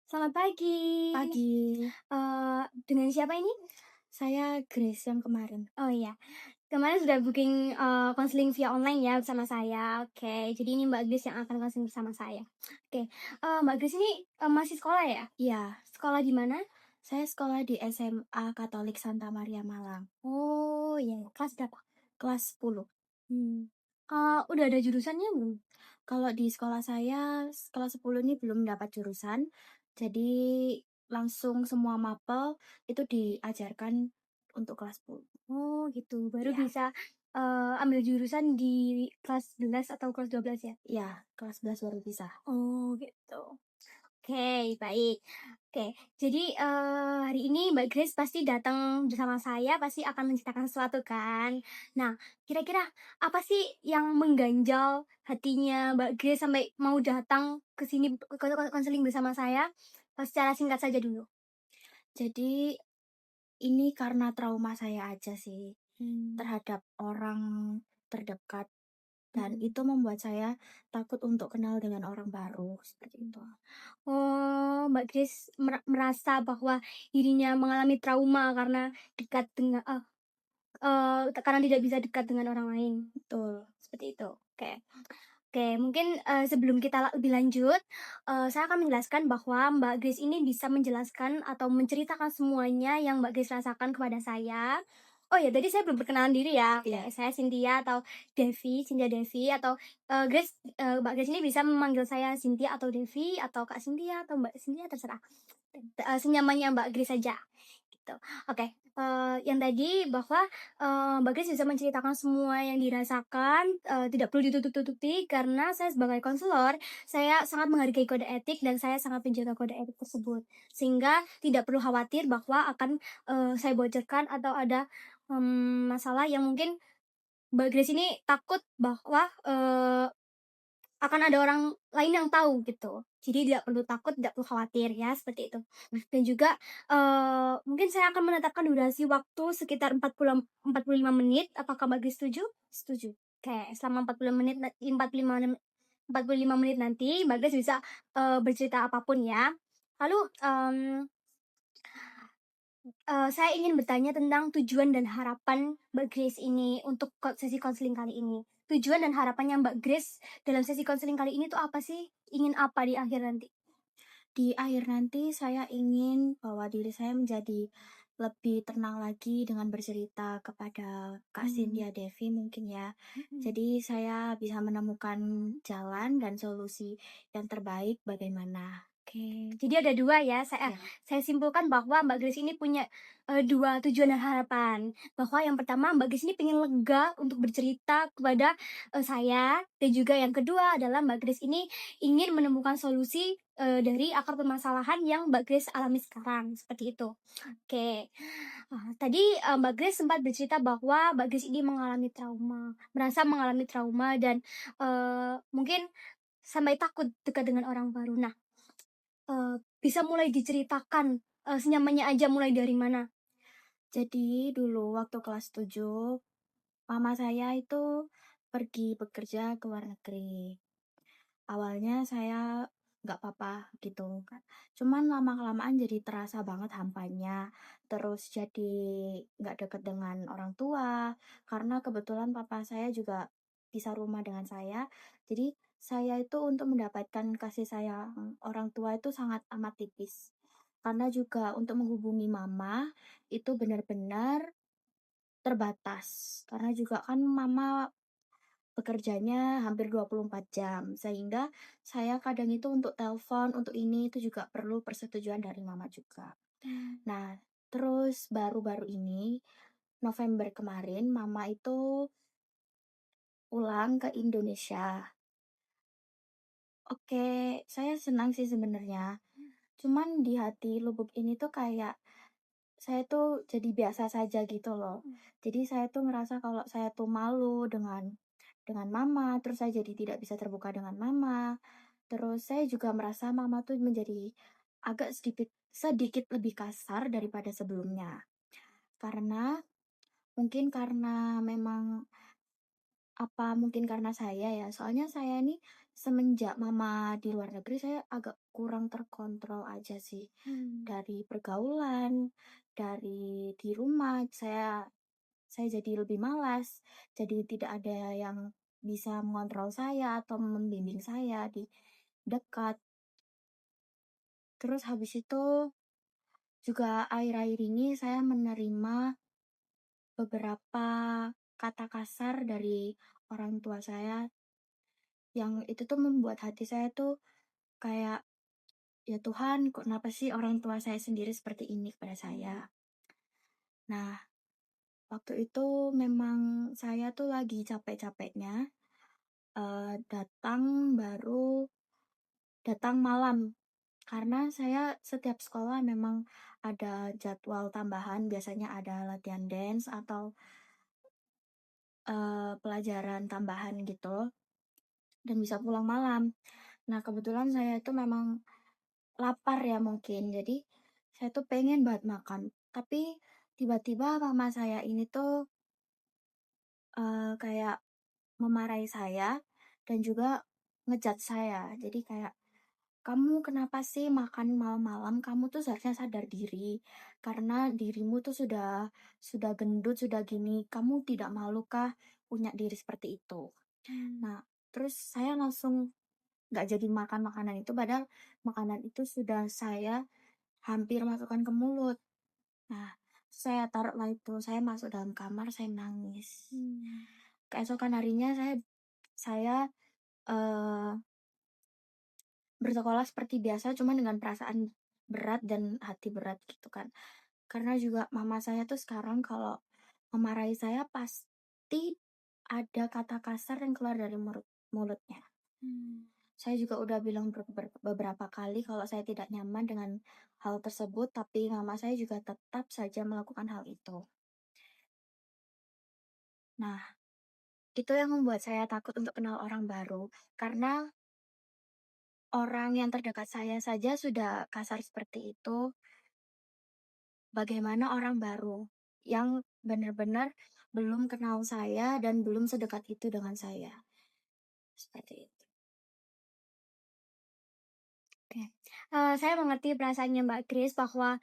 Selamat pagi. Pagi, Dengan siapa ini? saya Grace yang kemarin. Oh iya, kemarin sudah booking, konseling via online ya bersama saya. Oke, jadi ini Mbak Grace yang akan konseling bersama saya. Oke, Mbak Grace ini, masih sekolah ya? Iya, Sekolah di mana? saya sekolah di SMA Katolik Santa Maria Malang, Oh iya, kelas berapa? kelas 10. Hmm. Udah ada jurusannya belum? Kalau di sekolah saya, kelas 10 ini belum dapat jurusan, jadi langsung semua mapel itu diajarkan untuk kelas 10. Oh gitu, baru Iya, bisa, ambil jurusan di kelas 11 atau kelas 12 ya? iya, kelas 11 baru bisa. Oh gitu. Oke, baik. Oke, jadi, hari ini Mbak Grace pasti datang bersama saya, pasti akan menceritakan sesuatu kan. Nah, kira-kira apa sih yang mengganjal hatinya Mbak Grace sampai mau datang ke sini konseling bersama saya? Secara singkat saja dulu. Jadi ini karena trauma saya aja sih Mmm, terhadap orang terdekat dan mhm. itu membuat saya takut untuk kenal dengan orang baru seperti itu. Mmm. Oh, Mbak Grace merasa bahwa dirinya mengalami trauma karena dekat dengan karena tidak bisa dekat dengan orang lain, Betul. seperti itu? Oke. Oke, mungkin, sebelum kita lebih lanjut, saya akan menjelaskan bahwa Mbak Grace ini bisa menjelaskan atau menceritakan semuanya yang Mbak Grace rasakan kepada saya. Oh ya, tadi saya belum perkenalan diri ya. Oke, Iya, saya Cynthia atau Devi, Cynthia Devi atau, Grace Mbak Grace ini bisa memanggil saya Cynthia atau Devi atau Kak Cynthia atau Mbak Cynthia terserah. Senyamannya Mbak Grace saja, gitu. Oke, yang tadi bahwa, Mbak Grace bisa menceritakan semua yang dirasakan, tidak perlu ditutup-tutupi karena saya sebagai konselor, saya sangat menghargai kode etik dan saya sangat menjaga kode etik tersebut. Sehingga tidak perlu khawatir bahwa akan, saya bocorkan atau ada, masalah yang mungkin Mbak Grace ini takut bahwa, akan ada orang lain yang tahu gitu. Jadi tidak perlu takut, tidak perlu khawatir ya, seperti itu. Nah, dan juga, mungkin saya akan menetapkan durasi waktu sekitar 45 menit, apakah Mbak setuju? Setuju. Oke, selama 45 menit 45 menit nanti Mbak Grace bisa, bercerita apapun ya. Lalu, saya ingin bertanya tentang tujuan dan harapan Mbak Grace ini untuk sesi konseling kali ini. Tujuan dan harapannya Mbak Grace dalam sesi konseling kali ini tuh apa sih? Ingin apa di akhir nanti? di akhir nanti saya ingin bahwa diri saya menjadi lebih tenang lagi dengan bercerita kepada Kak Mmm, Cynthia Devi mungkin ya. mhm. Jadi saya bisa menemukan jalan dan solusi yang terbaik bagaimana. Oke, jadi ada 2 ya, Ya, saya simpulkan bahwa Mbak Grace ini punya, 2 tujuan dan harapan. Bahwa yang pertama Mbak Grace ini pengen lega untuk bercerita kepada, saya, dan juga yang kedua adalah Mbak Grace ini ingin menemukan solusi, dari akar permasalahan yang Mbak Grace alami sekarang, seperti itu. Oke, tadi, Mbak Grace sempat bercerita bahwa Mbak Grace ini mengalami trauma, merasa mengalami trauma dan, mungkin sampai takut dekat dengan orang baru. Nah, bisa mulai diceritakan, senyamannya aja mulai dari mana? jadi dulu waktu kelas 7 mama saya itu pergi bekerja ke luar negeri. Awalnya saya nggak apa-apa gitu kan. Cuman lama-kelamaan jadi terasa banget hampanya. Terus jadi nggak deket dengan orang tua. Karena kebetulan papa saya juga pisah rumah dengan saya. Jadi saya itu untuk mendapatkan kasih sayang orang tua itu sangat amat tipis. Karena juga untuk menghubungi mama itu benar-benar terbatas. Karena juga kan mama bekerjanya hampir 24 jam, sehingga saya kadang itu untuk telepon, untuk ini itu juga perlu persetujuan dari mama juga. Mmm, Nah, terus baru-baru ini, November kemarin, mama itu pulang ke Indonesia. Oke, saya senang sih sebenarnya. Cuman di hati lubuk ini tuh kayak saya tuh jadi biasa saja gitu loh. mhm, Jadi saya tuh ngerasa kalau saya tuh malu dengan mama, terus saya jadi tidak bisa terbuka dengan mama. Terus saya juga merasa mama tuh menjadi agak sedikit sedikit lebih kasar daripada sebelumnya. Karena mungkin karena memang apa mungkin karena saya ya, soalnya saya ini semenjak mama di luar negeri saya agak kurang terkontrol aja sih. Mmm. Dari pergaulan, dari di rumah saya jadi lebih malas, jadi tidak ada yang bisa mengontrol saya atau membimbing saya di dekat. Terus habis itu juga akhir-akhir ini saya menerima beberapa kata kasar dari orang tua saya yang itu tuh membuat hati saya tuh kayak, "Ya Tuhan, kok kenapa sih orang tua saya sendiri seperti ini kepada saya?" Nah, waktu itu memang saya tuh lagi capek-capeknya, datang malam. Karena saya setiap sekolah memang ada jadwal tambahan, biasanya ada latihan dance atau, pelajaran tambahan gitu, dan bisa pulang malam. Nah, kebetulan saya itu memang lapar ya mungkin, jadi saya tuh pengen banget makan. Tapi tiba-tiba mama saya ini tuh, kayak memarahi saya dan juga saya. Jadi kayak, "Kamu kenapa sih makan malam-malam? Kamu tuh seharusnya sadar diri, karena dirimu tuh sudah gendut, sudah gini. Kamu tidak malukah punya diri seperti itu?" Mmm. Nah, terus saya langsung nggak jadi makan makanan itu, padahal makanan itu sudah saya hampir masukkan ke mulut. Nah, saya taruh lah itu, saya masuk dalam kamar, saya nangis. Mmm. Keesokan harinya saya, eee, bersekolah seperti biasa, cuma dengan perasaan berat dan hati berat gitu kan. Karena juga mama saya tuh sekarang kalau memarahi saya pasti ada kata kasar yang keluar dari mulutnya. Mmm. Saya juga udah bilang beberapa kali kalau saya tidak nyaman dengan hal tersebut, tapi mama saya juga tetap saja melakukan hal itu. Nah, itu yang membuat saya takut untuk kenal orang baru, karena orang yang terdekat saya saja sudah kasar seperti itu, bagaimana orang baru yang benar-benar belum kenal saya dan belum sedekat itu dengan saya. Seperti itu. Oke, saya mengerti perasaannya Mbak Kris bahwa,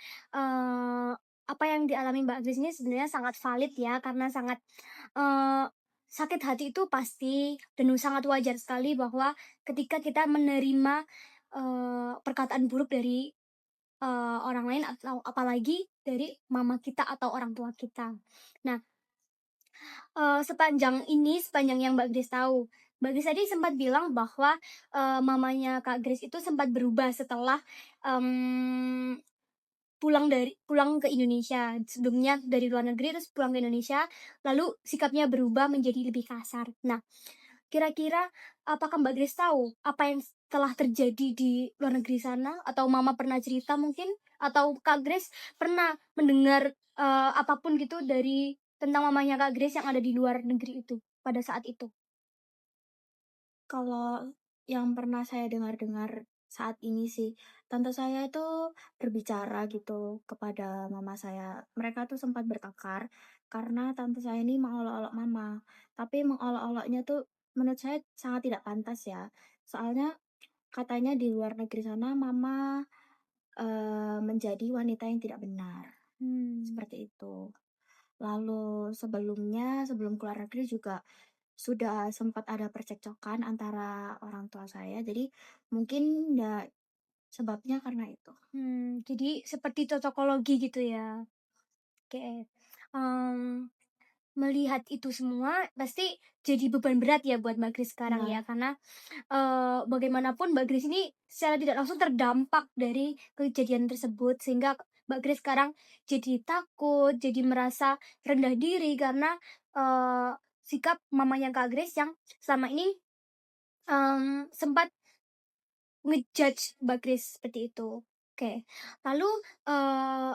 apa yang dialami Mbak Kris ini sebenarnya sangat valid ya, karena sangat, eee, sakit hati itu pasti dan sangat wajar sekali bahwa ketika kita menerima, perkataan buruk dari, orang lain atau apalagi dari mama kita atau orang tua kita. Nah, sepanjang yang Mbak Grace tahu. Mbak Grace tadi sempat bilang bahwa, mamanya Kak Grace itu sempat berubah setelah, mmm, pulang ke Indonesia. Sebelumnya dari luar negeri terus pulang ke Indonesia, lalu sikapnya berubah menjadi lebih kasar. Nah, kira-kira apakah Mbak Grace tahu apa yang telah terjadi di luar negeri sana? Atau Mama pernah cerita mungkin? Atau Kak Grace pernah mendengar, apa gitu dari tentang mamanya Kak Grace yang ada di luar negeri itu, pada saat itu? Kalau yang pernah saya dengar-dengar saat ini sih, tante saya itu berbicara gitu kepada mama saya. Mereka tuh sempat bertengkar karena tante saya ini mengolok-olok mama. Tapi mengolok-oloknya tuh menurut saya sangat tidak pantas ya. Soalnya katanya di luar negeri sana mama menjadi wanita yang tidak benar. Mmm. Seperti itu. Lalu sebelumnya, sebelum keluar negeri juga sudah sempat ada percekcokan antara orang tua saya, jadi mungkin ya sebabnya karena itu. Jadi seperti cocokologi gitu ya? Oke. Mmm, melihat itu semua pasti jadi beban berat ya buat Mbak Grace sekarang ya, Iya, karena bagaimanapun Mbak Grace ini secara tidak langsung terdampak dari kejadian tersebut, sehingga Mbak Grace sekarang jadi takut, jadi merasa rendah diri karena, sikap mamanya Kak Grace yang selama ini, sempat nge-judge Mbak Grace seperti itu. Oke, lalu,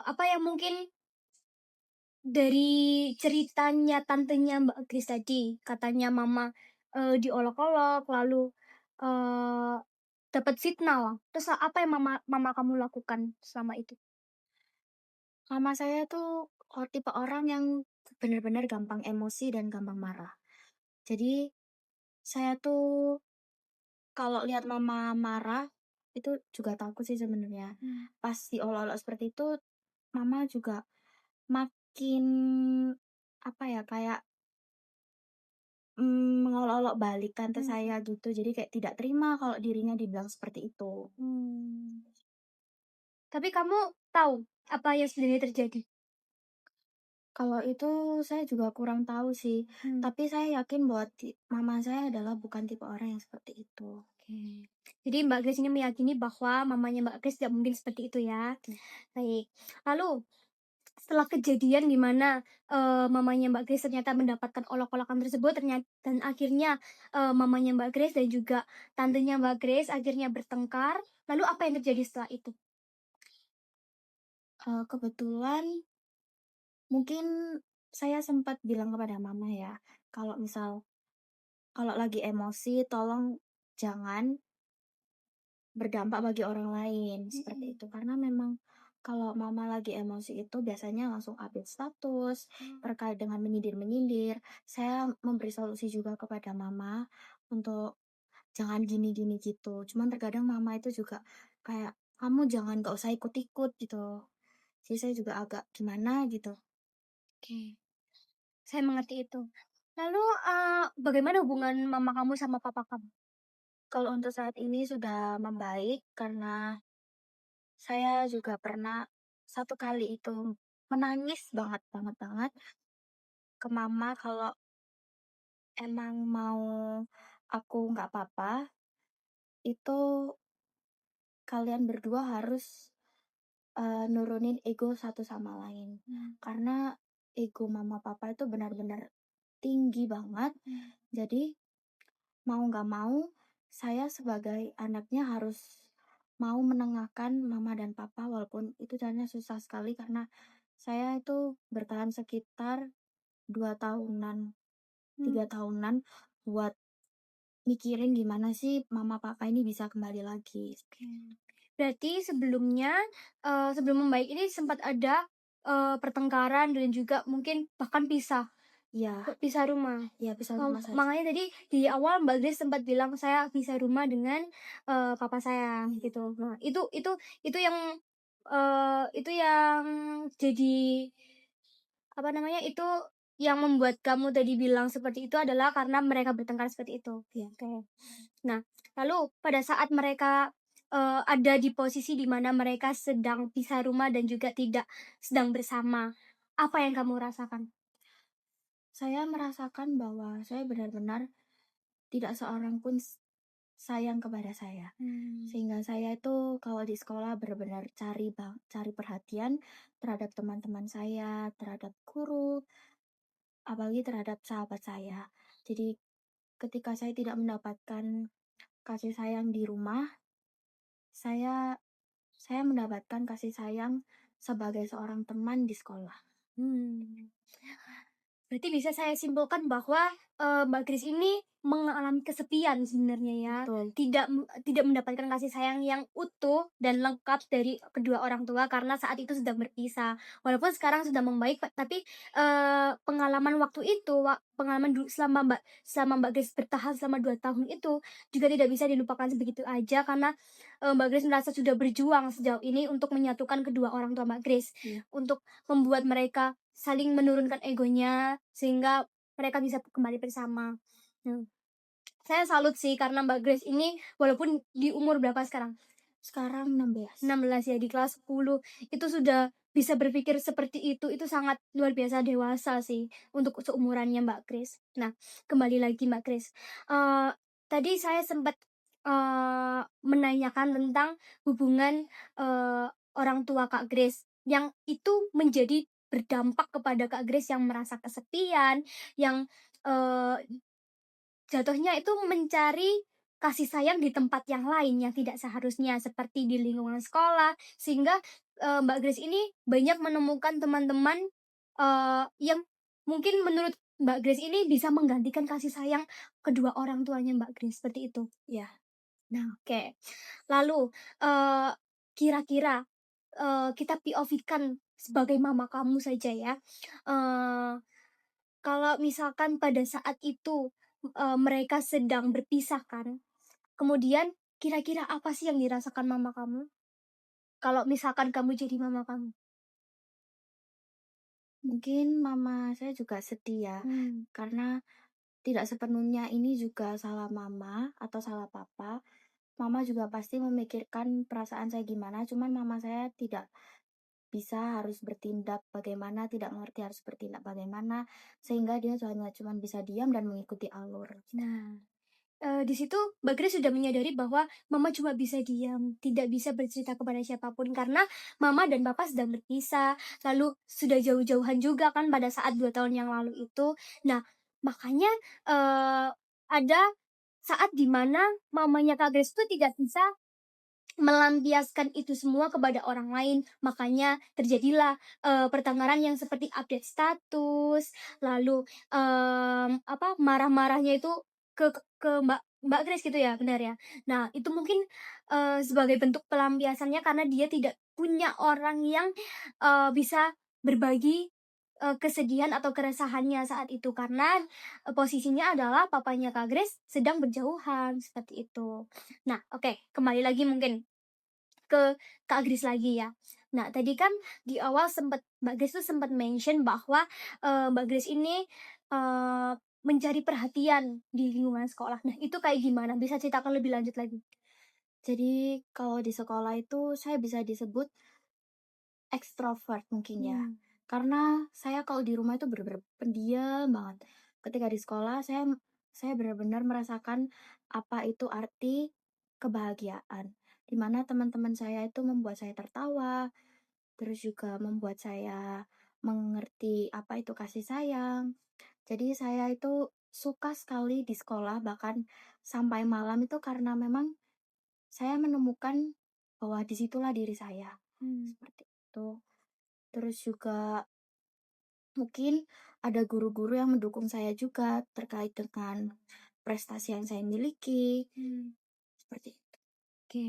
apa yang mungkin dari ceritanya tantenya Mbak Grace tadi, katanya mama, diolok-olok lalu, eee dapat fitnah lah. Terus apa yang mama mama kamu lakukan selama itu? mama saya tuh tipe orang yang benar-benar gampang emosi dan gampang marah. Jadi saya tuh Kalau lihat mama marah, itu juga takut sih sebenarnya. Pas diolok-olok seperti itu, mama juga makin, apa ya, kayak, mengolok-olok balik tante Mmm, saya gitu. Jadi kayak tidak terima kalau dirinya dibilang seperti itu. mmm. Tapi kamu tahu apa yang sebenarnya terjadi? Kalau itu saya juga kurang tahu sih, Mmm, tapi saya yakin bahwa mama saya adalah bukan tipe orang yang seperti itu. oke. Jadi Mbak Grace ini meyakini bahwa mamanya Mbak Grace tidak mungkin seperti itu ya? Iya. Baik. Lalu setelah kejadian di mana, mamanya Mbak Grace ternyata mendapatkan olok-olokan tersebut dan akhirnya, mamanya Mbak Grace dan juga tantenya Mbak Grace akhirnya bertengkar, lalu apa yang terjadi setelah itu? Kebetulan mungkin saya sempat bilang kepada mama ya, kalau misal kalau lagi emosi tolong jangan berdampak bagi orang lain, seperti Mhm. itu. Karena memang kalau mama lagi emosi itu biasanya langsung update status Oh, terkait dengan menyindir-menyindir. Saya memberi solusi juga kepada mama untuk jangan gini-gini gitu. Cuman terkadang mama itu juga kayak, "Kamu jangan gak usah ikut-ikut," gitu. Jadi saya juga agak gimana gitu. oke. Saya mengerti itu. Lalu, bagaimana hubungan mama kamu sama papa kamu? Kalau untuk saat ini sudah membaik karena saya juga pernah satu kali itu menangis banget banget banget ke mama kalau emang mau aku nggak apa-apa, itu kalian berdua harus, nurunin ego satu sama lain. Mmm, Karena ego mama papa itu benar-benar tinggi banget, mmm, jadi mau nggak mau, saya sebagai anaknya harus mau menengahkan mama dan papa walaupun itu caranya susah sekali karena saya itu bertahan sekitar 2 tahunan, mmm, 3 tahunan buat mikirin gimana sih mama papa ini bisa kembali lagi. oke. Berarti sebelumnya, sebelum membaik ini sempat ada, pertengkaran dan juga mungkin bahkan pisah, Iya, pisah rumah? iya bisa rumah saja. Makanya tadi di awal Mbak Grace sempat bilang, "Saya pisah rumah dengan, papa saya," gitu. Nah, itu yang, itu yang jadi apa namanya, itu yang membuat kamu tadi bilang seperti itu adalah karena mereka bertengkar seperti itu? Iya. Oke. Nah, lalu pada saat mereka, ada di posisi di mana mereka sedang pisah rumah dan juga tidak sedang bersama, apa yang kamu rasakan? Saya merasakan bahwa saya benar-benar tidak seorang pun sayang kepada saya. Mmm, Sehingga saya itu kalau di sekolah benar-benar cari perhatian terhadap teman-teman saya, terhadap guru, apalagi terhadap sahabat saya. Jadi ketika saya tidak mendapatkan kasih sayang di rumah, saya saya mendapatkan kasih sayang sebagai seorang teman di sekolah. hmm. Berarti bisa saya simpulkan bahwa, Mbak Kris ini mengalami kesepian sebenarnya ya, Betul. tidak mendapatkan kasih sayang yang utuh dan lengkap dari kedua orang tua karena saat itu sedang berpisah. Walaupun sekarang sudah membaik, tapi, pengalaman waktu itu, pengalaman dulu selama Mbak Kris bertahan selama 2 tahun itu juga tidak bisa dilupakan sebegitu aja karena, Mbak Kris merasa sudah berjuang sejauh ini untuk menyatukan kedua orang tua Mbak Kris, Iya. untuk membuat mereka saling menurunkan egonya, sehingga mereka bisa kembali bersama. Nah, saya salut sih karena Mbak Grace ini walaupun di umur berapa sekarang? Sekarang 16. 16 ya, di kelas 10 itu sudah bisa berpikir seperti itu sangat luar biasa dewasa sih untuk seumurannya Mbak Grace. Nah, kembali lagi Mbak Grace, tadi saya sempat, menanyakan tentang hubungan, eee, orang tua Kak Grace yang itu menjadi berdampak kepada Kak Grace yang merasa kesepian, yang, eee jatuhnya itu mencari kasih sayang di tempat yang lain yang tidak seharusnya, seperti di lingkungan sekolah, sehingga, Mbak Grace ini banyak menemukan teman-teman, yang mungkin menurut Mbak Grace ini bisa menggantikan kasih sayang kedua orang tuanya Mbak Grace, seperti itu? Ya, Nah, oke. Lalu, eee, kira-kira, kita POV-kan sebagai mama kamu saja ya, eee kalau misalkan pada saat itu, mereka sedang berpisah kan, Kemudian kira-kira apa sih yang dirasakan mama kamu, kalau misalkan kamu jadi mama kamu? Mungkin mama saya juga sedih ya, Mmm, karena tidak sepenuhnya ini juga salah mama atau salah papa. Mama juga pasti memikirkan perasaan saya gimana, cuman mama saya tidak bisa harus bertindak bagaimana, tidak mengerti harus bertindak bagaimana, sehingga dia hanya cuman bisa diam dan mengikuti alur. nah, di situ Mbak Grace sudah menyadari bahwa mama cuma bisa diam, tidak bisa bercerita kepada siapapun karena mama dan papa sedang berpisah, lalu sudah jauh-jauhan juga kan pada saat 2 tahun yang lalu itu. Nah, makanya, ada saat di mana mamanya Kak Grace tuh tidak bisa melampiaskan itu semua kepada orang lain, makanya terjadilah, pertengkaran yang seperti update status, lalu, marah-marahnya itu ke Mbak Grace gitu ya, benar ya? Nah, itu mungkin, sebagai bentuk pelampiasannya karena dia tidak punya orang yang, bisa berbagi, kesedihan atau keresahannya saat itu, karena, posisinya adalah papanya Kak Grace sedang berjauhan, seperti itu. Nah, oke, kembali lagi mungkin ke Kak Grace lagi ya. Nah, tadi kan di awal Mbak Grace tuh sempat mention bahwa, Mbak Grace ini, eee, mencari perhatian di lingkungan sekolah. Nah, itu kayak gimana? Bisa ceritakan lebih lanjut lagi? Jadi kalau di sekolah itu saya bisa disebut ekstrovert mungkin ya. Mmm, Karena saya kalau di rumah itu bener-bener pendiam banget. Ketika di sekolah saya benar-benar merasakan apa itu arti kebahagiaan. Di mana teman-teman saya itu membuat saya tertawa, terus juga membuat saya mengerti apa itu kasih sayang. Jadi saya itu suka sekali di sekolah bahkan sampai malam itu karena memang saya menemukan bahwa disitulah diri saya. mmm, Seperti itu. Terus juga mungkin ada guru-guru yang mendukung saya juga terkait dengan prestasi yang saya miliki, mmm, seperti itu. oke.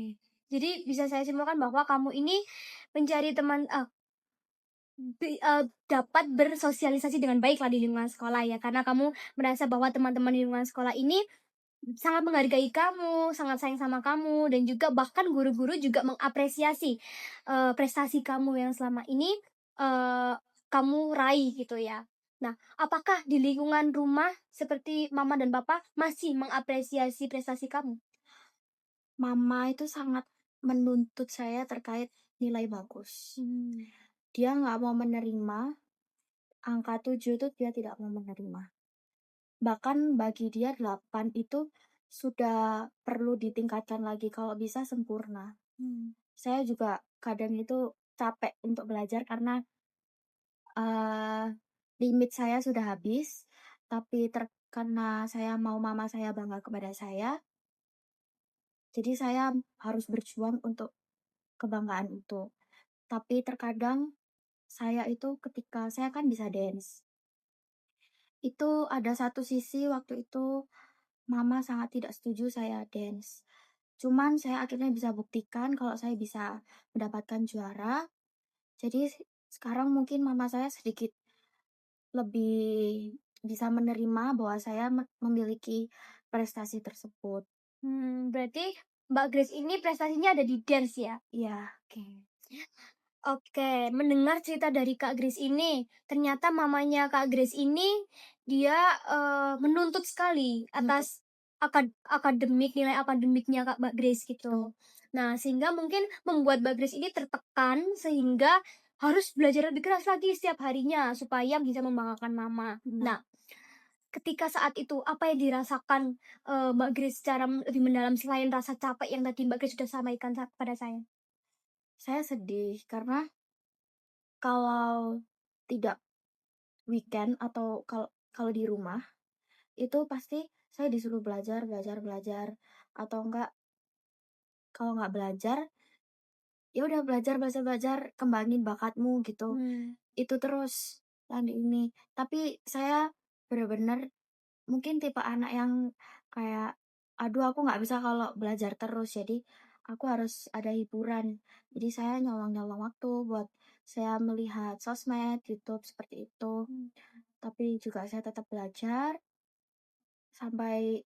Jadi bisa saya simpulkan bahwa kamu ini mencari teman dapat bersosialisasi dengan baik lah di lingkungan sekolah ya, karena kamu merasa bahwa teman-teman di lingkungan sekolah ini sangat menghargai kamu, sangat sayang sama kamu, dan juga bahkan guru-guru juga mengapresiasi, prestasi kamu yang selama ini, eee, kamu raih gitu ya. Nah, apakah di lingkungan rumah seperti mama dan papa masih mengapresiasi prestasi kamu? Mama itu sangat menuntut saya terkait nilai bagus. Mmm, Dia nggak mau menerima angka 7 itu dia tidak mau menerima. Bahkan bagi dia 8 itu sudah perlu ditingkatkan lagi kalau bisa sempurna. mmm, Saya juga kadang itu capek untuk belajar karena Eee, limit saya sudah habis, tapi karena saya mau mama saya bangga kepada saya, jadi saya harus berjuang untuk kebanggaan itu. Tapi terkadang saya itu ketika saya kan bisa dance, itu ada satu sisi waktu itu mama sangat tidak setuju saya dance. Cuman saya akhirnya bisa buktikan kalau saya bisa mendapatkan juara, jadi sekarang mungkin mama saya sedikit lebih bisa menerima bahwa saya memiliki prestasi tersebut. berarti Mbak Grace ini prestasinya ada di dance ya? Iya, Oke. Oke, mendengar cerita dari Kak Grace ini, ternyata mamanya Kak Grace ini dia, menuntut sekali menuntut atas nilai akademiknya Kak Mbak Grace itu. gitu. Nah, sehingga mungkin membuat Mbak Grace ini tertekan sehingga harus belajar lebih keras lagi setiap harinya supaya bisa membanggakan mama. Benar. Nah, ketika saat itu apa yang dirasakan, Mbak Grace secara lebih mendalam selain rasa capek yang tadi Mbak Grace sudah sampaikan kepada saya? Saya sedih karena kalau tidak weekend atau kalau kalau di rumah, itu pasti saya disuruh belajar belajar belajar, atau enggak kalau nggak belajar, ya udah belajar belajar belajar, kembangin bakatmu gitu. Mmm, Itu terus, dan ini. Tapi saya benar-benar mungkin tipe anak yang kayak, "Aduh aku nggak bisa kalau belajar terus, jadi aku harus ada hiburan." Jadi saya nyolong-nyolong waktu buat saya melihat sosmed, YouTube, seperti itu. mmm. Tapi juga saya tetap belajar sampai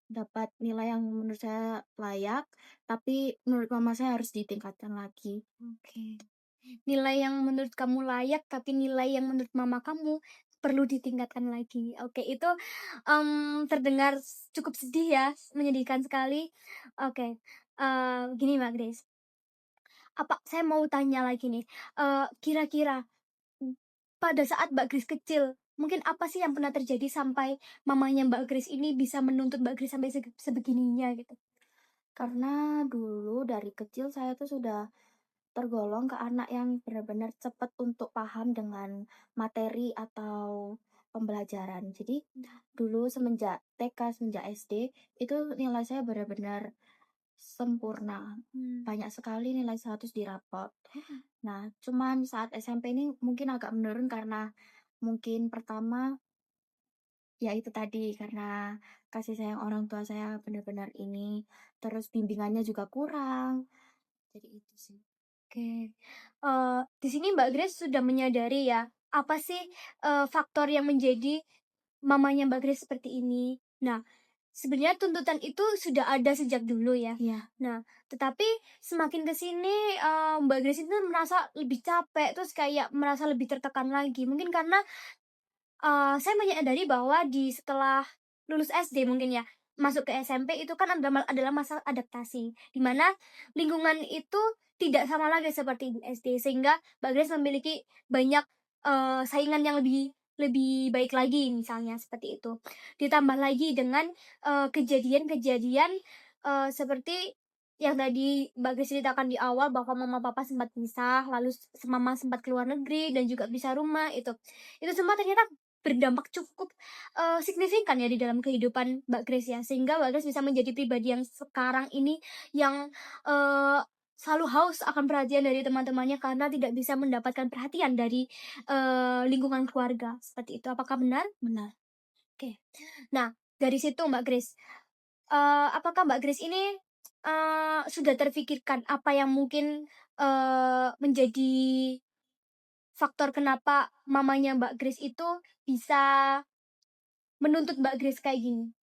dapat nilai yang menurut saya layak, tapi menurut mama saya harus ditingkatkan lagi. Oke. Nilai yang menurut kamu layak, tapi nilai yang menurut mama kamu perlu ditingkatkan lagi. Oke, itu, terdengar cukup sedih ya, menyedihkan sekali. Oke, gini Mbak Grace, saya mau tanya lagi nih, kira-kira, mmm, pada saat Mbak Grace kecil, mungkin apa sih yang pernah terjadi sampai mamanya Mbak Grace ini bisa menuntut Mbak Grace sampai sebegininya gitu? Karena dulu dari kecil saya tuh sudah tergolong ke anak yang benar-benar cepat untuk paham dengan materi atau pembelajaran. Jadi Mmm. dulu semenjak TK, semenjak SD, itu nilai saya benar-benar sempurna. Mmm, Banyak sekali nilai 100 di rapot. mhm, Nah, cuman saat SMP ini mungkin agak menurun karena mungkin pertama, ya itu tadi, karena kasih sayang orang tua saya benar-benar ini, terus bimbingannya juga kurang. Jadi itu sih. oke. Di sini Mbak Grace sudah menyadari ya, apa sih, faktor yang menjadi mamanya Mbak Grace seperti ini. Nah, sebenarnya tuntutan itu sudah ada sejak dulu ya. Iya, Nah, tetapi semakin ke sini, Mbak Grace itu merasa lebih capek, terus kayak merasa lebih tertekan lagi. Mungkin karena saya menyadari bahwa setelah lulus SD mungkin ya, masuk ke SMP itu kan adalah masa adaptasi, di mana lingkungan itu tidak sama lagi seperti di SD, sehingga Mbak Grace memiliki banyak, saingan yang lebih lebih baik lagi misalnya seperti itu. Ditambah lagi dengan, kejadian-kejadian, seperti yang tadi Mbak Grace ceritakan di awal bahwa mama papa sempat pisah, lalu mama sempat keluar negeri dan juga pisah rumah itu. Itu semua ternyata berdampak cukup, signifikan ya di dalam kehidupan Mbak Grace ya, sehingga Mbak Grace bisa menjadi pribadi yang sekarang ini yang, selalu haus akan perhatian dari teman-temannya karena tidak bisa mendapatkan perhatian dari, lingkungan keluarga, seperti itu. Apakah benar? benar. Oke. Nah, dari situ Mbak Grace, apakah Mbak Grace ini, sudah terfikirkan apa yang mungkin, menjadi faktor kenapa mamanya Mbak Grace itu bisa menuntut Mbak Grace kayak gini?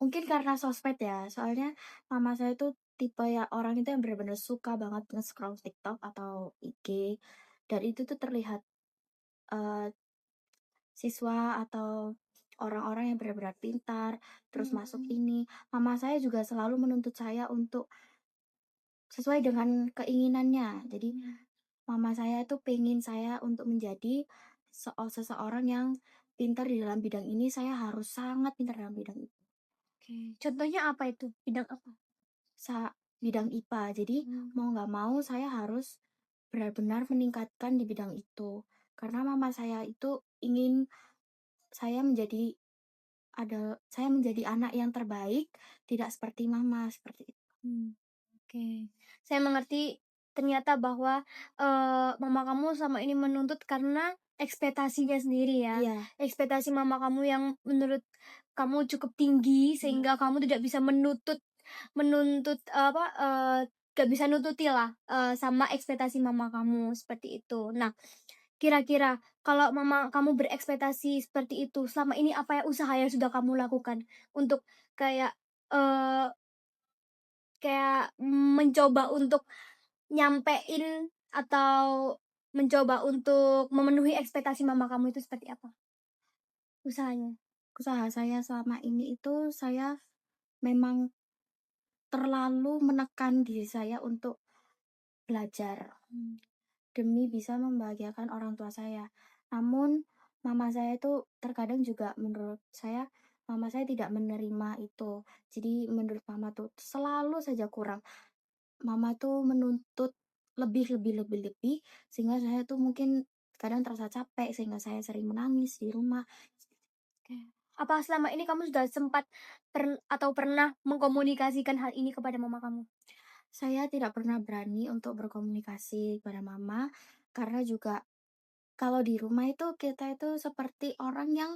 Mungkin karena sosmed ya, soalnya mama saya tuh tipe ya orang itu yang benar-benar suka banget nge-scroll TikTok atau IG, dan itu tuh terlihat, eee, siswa atau orang-orang yang benar-benar pintar, terus masuk Mmm, ini. Mama saya juga selalu menuntut saya untuk sesuai dengan keinginannya. Jadi mmm, mama saya tuh pengen saya untuk menjadi seseorang yang pintar di dalam bidang ini, saya harus sangat pintar dalam bidang itu. oke. Contohnya apa itu? Bidang apa? Bidang IPA. Jadi Mmm, mau nggak mau saya harus benar-benar meningkatkan di bidang itu. Karena mama saya itu ingin saya menjadi saya menjadi anak yang terbaik, tidak seperti mama, seperti itu. mmm, oke. Saya mengerti ternyata bahwa, mama kamu selama ini menuntut karena ekspektasinya sendiri ya. Iya, Ekspektasi mama kamu yang menurut kamu cukup tinggi benar. sehingga kamu tidak bisa menuntut, apa, nggak bisa nututilah, sama ekspektasi mama kamu, seperti itu. Nah, kira-kira kalau mama kamu berekspektasi seperti itu, selama ini apa ya usaha yang sudah kamu lakukan untuk kayak, eee, mencoba untuk nyampein atau mencoba untuk memenuhi ekspektasi mama kamu itu seperti apa usahanya? Usaha saya selama ini itu saya memang terlalu menekan diri saya untuk belajar Mmm, demi bisa membahagiakan orang tua saya. Namun mama saya itu terkadang juga menurut saya mama saya tidak menerima itu. Jadi menurut mama tuh selalu saja kurang. Mama tuh menuntut lebih lebih lebih lebih sehingga saya tuh mungkin kadang terasa capek sehingga saya sering menangis di rumah. oke. Apa selama ini kamu sudah sempat atau pernah mengkomunikasikan hal ini kepada mama kamu? Saya tidak pernah berani untuk berkomunikasi kepada mama karena juga kalau di rumah itu kita itu seperti orang yang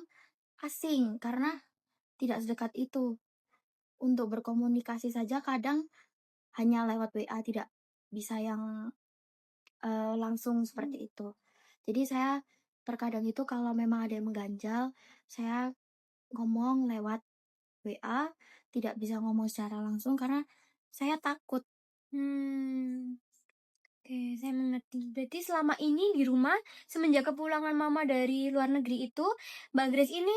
asing karena tidak sedekat itu. Untuk berkomunikasi saja kadang hanya lewat WA, tidak bisa yang langsung Mmm, seperti itu. Jadi saya terkadang itu kalau memang ada yang mengganjal, saya ngomong lewat WA, tidak bisa ngomong secara langsung karena saya takut. Hmm. Oke, saya mengerti. Berarti selama ini di rumah, semenjak kepulangan mama dari luar negeri itu, Mbak Grace ini,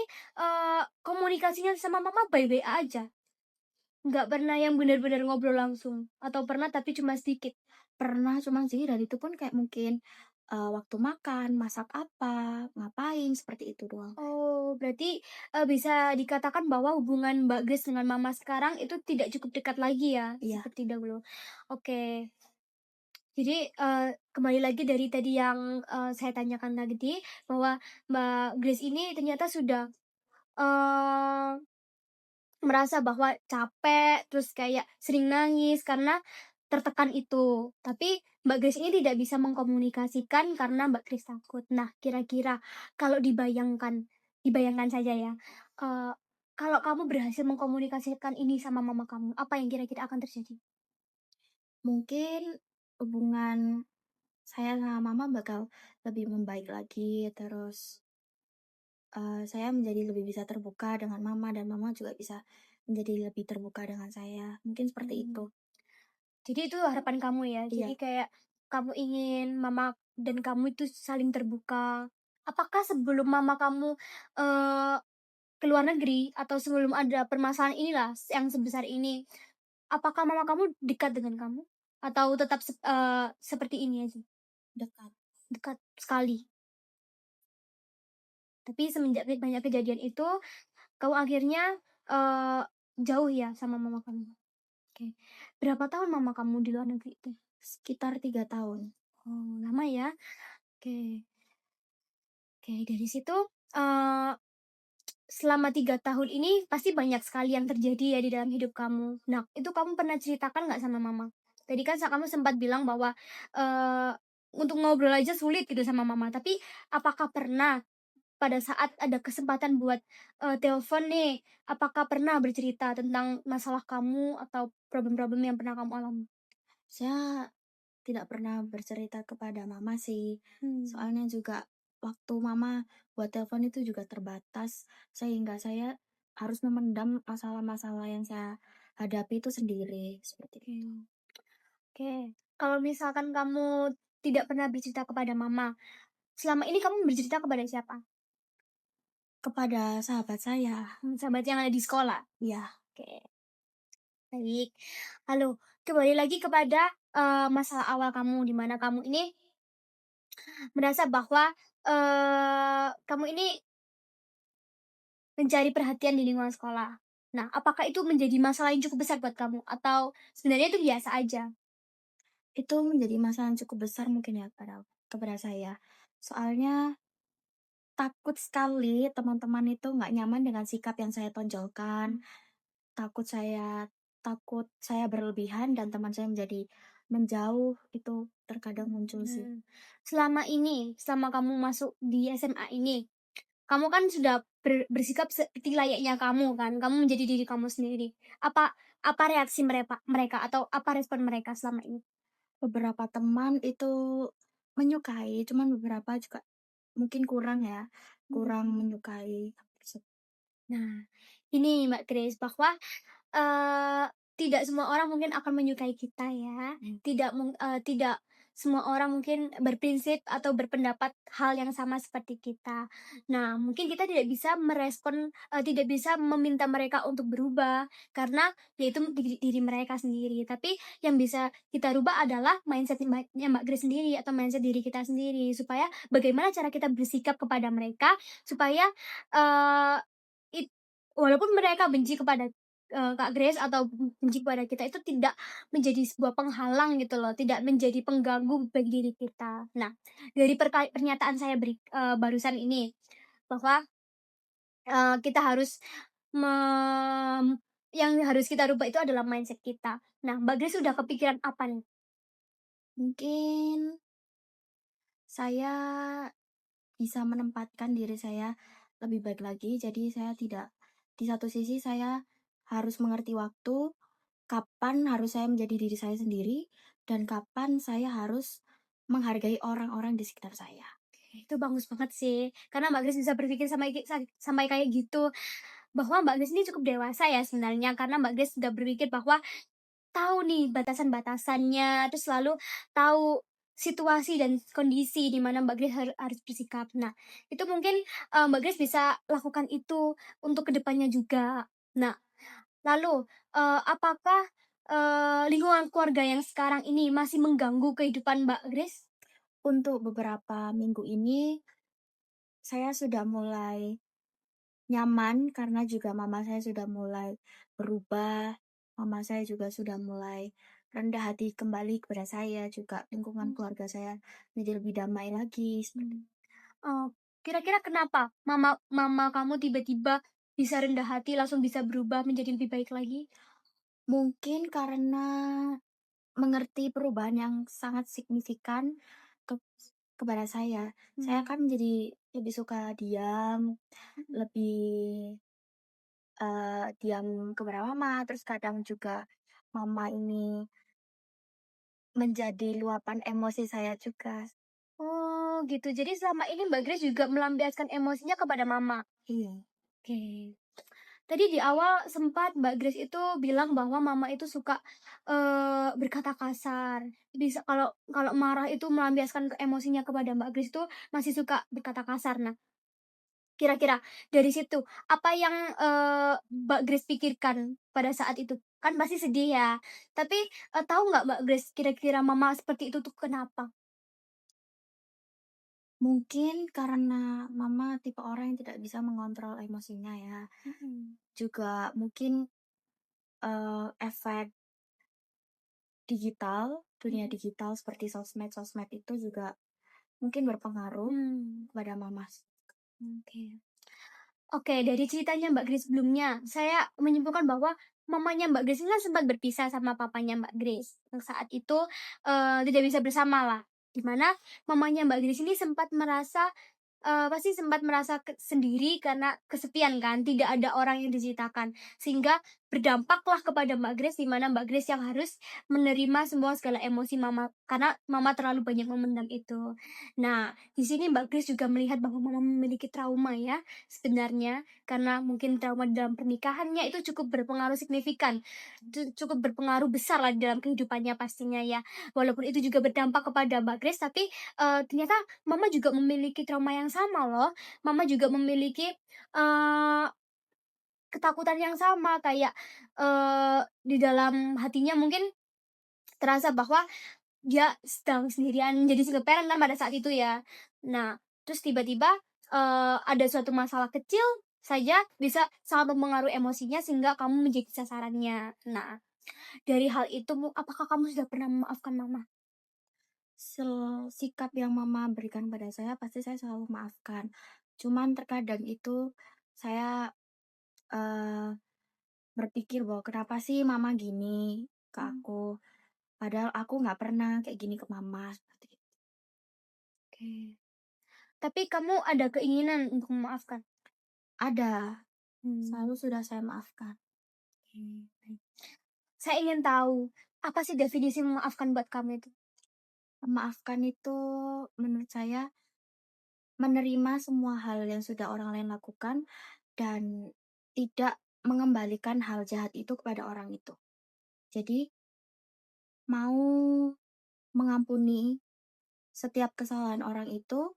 komunikasinya sama mama by WA aja? Nggak pernah yang benar-benar ngobrol langsung? Atau pernah tapi cuma sedikit? Pernah, cuman sih dan itu pun kayak mungkin, waktu makan, masak apa, ngapain, seperti itu doang. Oh, berarti, bisa dikatakan bahwa hubungan Mbak Grace dengan mama sekarang itu tidak cukup dekat lagi ya, Iya, seperti dahulu? Oke. Jadi, kembali lagi dari tadi yang, saya tanyakan tadi, bahwa Mbak Grace ini ternyata sudah, eee, merasa bahwa capek, terus kayak sering nangis karena tertekan itu. Tapi Mbak Grace ini tidak bisa mengkomunikasikan karena Mbak Grace takut. Nah, kira-kira kalau dibayangkan saja ya, eee, kalau kamu berhasil mengkomunikasikan ini sama mama kamu, apa yang kira-kira akan terjadi? mungkin hubungan saya sama mama bakal lebih membaik lagi, terus, saya menjadi lebih bisa terbuka dengan mama dan mama juga bisa menjadi lebih terbuka dengan saya, mungkin seperti itu. Mmm. Jadi itu harapan kamu ya? Jadi Iya, kayak kamu ingin mama dan kamu itu saling terbuka. Apakah sebelum mama kamu, eee, ke luar negeri atau sebelum ada permasalahan inilah yang sebesar ini, apakah mama kamu dekat dengan kamu? Atau tetap seperti ini aja, dekat. dekat sekali? Tapi semenjak banyak kejadian itu, kamu akhirnya, eee, jauh ya sama mama kamu? Oke. Berapa tahun mama kamu di luar negeri itu? Sekitar 3 tahun. Oh, lama ya? Oke. Oke, dari situ, eee, selama 3 tahun ini pasti banyak sekali yang terjadi ya di dalam hidup kamu. Nah, itu kamu pernah ceritakan nggak sama mama? Tadi kan kamu sempat bilang bahwa, eee, untuk ngobrol aja sulit gitu sama mama, tapi apakah pernah pada saat ada kesempatan buat, telepon nih, apakah pernah bercerita tentang masalah kamu atau problem-problem yang pernah kamu alami? Saya tidak pernah bercerita kepada mama sih, Mmm, soalnya juga waktu mama buat telepon itu juga terbatas, sehingga saya harus memendam masalah-masalah yang saya hadapi itu sendiri, seperti oke. itu. Oke. Kalau misalkan kamu tidak pernah bercerita kepada mama, selama ini kamu bercerita kepada siapa? Kepada sahabat saya, Sahabat yang ada di sekolah? ya, Oke, baik. Lalu kembali lagi kepada, masalah awal kamu, di mana kamu ini merasa bahwa, kamu ini mencari perhatian di lingkungan sekolah. Nah, apakah itu menjadi masalah yang cukup besar buat kamu? Atau sebenarnya itu biasa aja? itu menjadi masalah yang cukup besar mungkin ya kepada saya. Soalnya takut sekali teman-teman itu nggak nyaman dengan sikap yang saya tonjolkan. Mmm, Takut saya berlebihan dan teman saya menjadi menjauh, itu terkadang muncul sih. nah, selama ini, selama kamu masuk di SMA ini, kamu kan sudah bersikap seperti layaknya kamu kan, kamu menjadi diri kamu sendiri. Apa apa reaksi mereka atau apa respon mereka selama ini? Beberapa teman itu menyukai, cuman beberapa juga mungkin kurang ya, kurang Mhm. menyukai hal tersebut. Nah, ini Mbak Grace bahwa, eee, tidak semua orang mungkin akan menyukai kita ya, tidak semua orang mungkin berprinsip atau berpendapat hal yang sama seperti kita. Nah, mungkin kita tidak bisa tidak bisa meminta mereka untuk berubah, karena ya itu diri diri mereka sendiri. Tapi yang bisa kita rubah adalah mindset-nya Mbak Grace sendiri atau mindset diri kita sendiri, supaya bagaimana cara kita bersikap kepada mereka, supaya, eee, it walaupun mereka benci kepada, Kak Grace atau benci kepada kita itu tidak menjadi sebuah penghalang gitu loh, tidak menjadi pengganggu bagi diri kita. Nah, dari pernyataan saya barusan ini, bahwa, kita harus yang harus kita rubah itu adalah mindset kita. Nah, Mbak Grace sudah kepikiran apa nih? Mungkin saya bisa menempatkan diri saya lebih baik lagi, jadi saya tidak di satu sisi saya harus mengerti waktu, kapan harus saya menjadi diri saya sendiri, dan kapan saya harus menghargai orang-orang di sekitar saya. Itu bagus banget sih, karena Mbak Grace bisa berpikir sampai kayak gitu. bahwa Mbak Grace ini cukup dewasa ya sebenarnya, karena Mbak Grace sudah berpikir bahwa tahu nih batasan-batasannya, terus selalu tahu situasi dan kondisi di mana Mbak Grace harus bersikap. Nah, itu mungkin, Mbak Grace bisa lakukan itu untuk kedepannya juga. Nah, lalu, apakah, lingkungan keluarga yang sekarang ini masih mengganggu kehidupan Mbak Grace? Untuk beberapa minggu ini, saya sudah mulai nyaman karena juga mama saya sudah mulai berubah, mama saya juga sudah mulai rendah hati kembali kepada saya, juga lingkungan Mmm, keluarga saya menjadi lebih damai lagi, seperti hmm. Oh, kira-kira kenapa mama mama kamu tiba-tiba bisa rendah hati, langsung bisa berubah menjadi lebih baik lagi? mungkin karena mengerti perubahan yang sangat signifikan ke kepada saya. Saya Mmm, kan jadi lebih suka diam, mhm. lebih, diam kepada mama, terus kadang juga mama ini menjadi luapan emosi saya juga. Oh, gitu. Jadi selama ini Mbak Grace juga melampiaskan emosinya kepada mama? Iya. Oke. Tadi di awal sempat Mbak Grace itu bilang bahwa mama itu suka, berkata kasar. Bisa kalau kalau marah itu melampiaskan emosinya kepada Mbak Grace itu masih suka berkata kasar. Nah, kira-kira dari situ, apa yang, Mbak Grace pikirkan pada saat itu? Kan pasti sedih ya, tapi, tahu nggak Mbak Grace kira-kira mama seperti itu tuh kenapa? Mungkin karena mama tipe orang yang tidak bisa mengontrol emosinya ya. Mhm, Juga mungkin, efek digital, dunia mhm, digital seperti sosmed-sosmed itu juga mungkin berpengaruh mmm, kepada mama. oke. Oke, dari ceritanya Mbak Grace sebelumnya, saya menyimpulkan bahwa mamanya Mbak Grace ini kan sempat berpisah sama papanya Mbak Grace. Yang saat itu, tidak bisa bersamalah. Di mana mamanya Mbak Grace ini sempat merasa pasti sempat merasa sendiri karena kesepian kan, tidak ada orang yang diceritakan. Sehingga berdampaklah kepada Mbak Grace, di mana Mbak Grace yang harus menerima semua segala emosi mama, karena mama terlalu banyak memendam itu. Nah, di sini Mbak Grace juga melihat bahwa mama memiliki trauma ya, sebenarnya. Karena mungkin trauma di dalam pernikahannya itu cukup berpengaruh signifikan, cukup berpengaruh besar lah di dalam kehidupannya pastinya ya. Walaupun itu juga berdampak kepada Mbak Grace, tapi, ternyata mama juga memiliki trauma yang sama loh. Mama juga memiliki, eee, ketakutan yang sama kayak, di dalam hatinya mungkin terasa bahwa dia sedang sendirian jadi single parent kan pada saat itu ya. Nah, terus tiba-tiba, ada suatu masalah kecil saja bisa sangat mempengaruhi emosinya sehingga kamu menjadi sasarannya. Nah, dari hal itu apakah kamu sudah pernah memaafkan mama? Sikap yang mama berikan pada saya pasti saya selalu maafkan. Cuman terkadang itu saya, eee, berpikir bahwa kenapa sih mama gini ke Mmm, aku, padahal aku nggak pernah kayak gini ke mama, seperti itu. oke. Tapi kamu ada keinginan untuk memaafkan? Ada, Mmm, selalu sudah saya maafkan. oke, baik. Saya ingin tahu, apa sih definisi memaafkan buat kamu itu? Memaafkan itu menurut saya menerima semua hal yang sudah orang lain lakukan dan tidak mengembalikan hal jahat itu kepada orang itu. Jadi mau mengampuni setiap kesalahan orang itu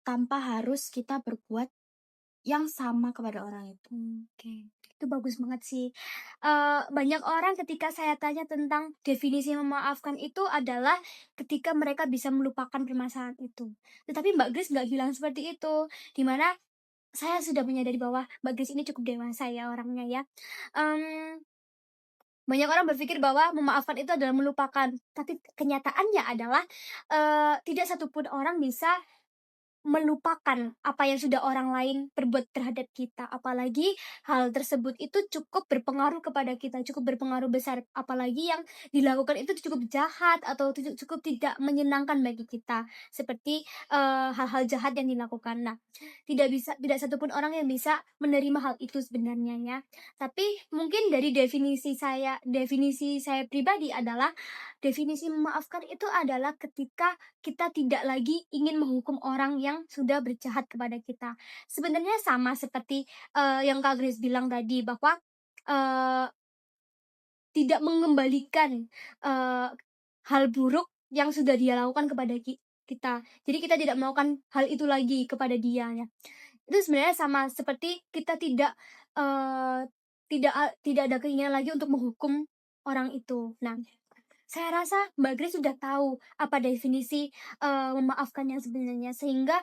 tanpa harus kita berbuat yang sama kepada orang itu. Oke, itu bagus banget sih. Banyak orang ketika saya tanya tentang definisi memaafkan itu adalah ketika mereka bisa melupakan permasalahan itu. Tetapi Mbak Grace nggak bilang seperti itu, di mana saya sudah menyadari bahwa Mbak Grace ini cukup dewasa ya orangnya ya. Mmm, Banyak orang berpikir bahwa memaafkan itu adalah melupakan, tapi kenyataannya adalah, tidak satupun orang bisa melupakan apa yang sudah orang lain perbuat terhadap kita, apalagi hal tersebut itu cukup berpengaruh kepada kita, cukup berpengaruh besar, apalagi yang dilakukan itu cukup jahat atau cukup tidak menyenangkan bagi kita, seperti, hal-hal jahat yang dilakukan. Nah, tidak satupun orang yang bisa menerima hal itu sebenarnya ya. Tapi mungkin dari definisi saya pribadi adalah, definisi memaafkan itu adalah ketika kita tidak lagi ingin menghukum orang yang yang sudah berjahat kepada kita. Sebenarnya sama seperti, yang Kak Grace bilang tadi bahwa, eee, tidak mengembalikan, eee, hal buruk yang sudah dia lakukan kepada kita. Jadi kita tidak melakukan hal itu lagi kepada dia ya. Itu sebenarnya sama seperti kita eee, tidak ada keinginan lagi untuk menghukum orang itu. Nah, saya rasa Mbak Grace sudah tahu apa definisi, memaafkan yang sebenarnya, sehingga,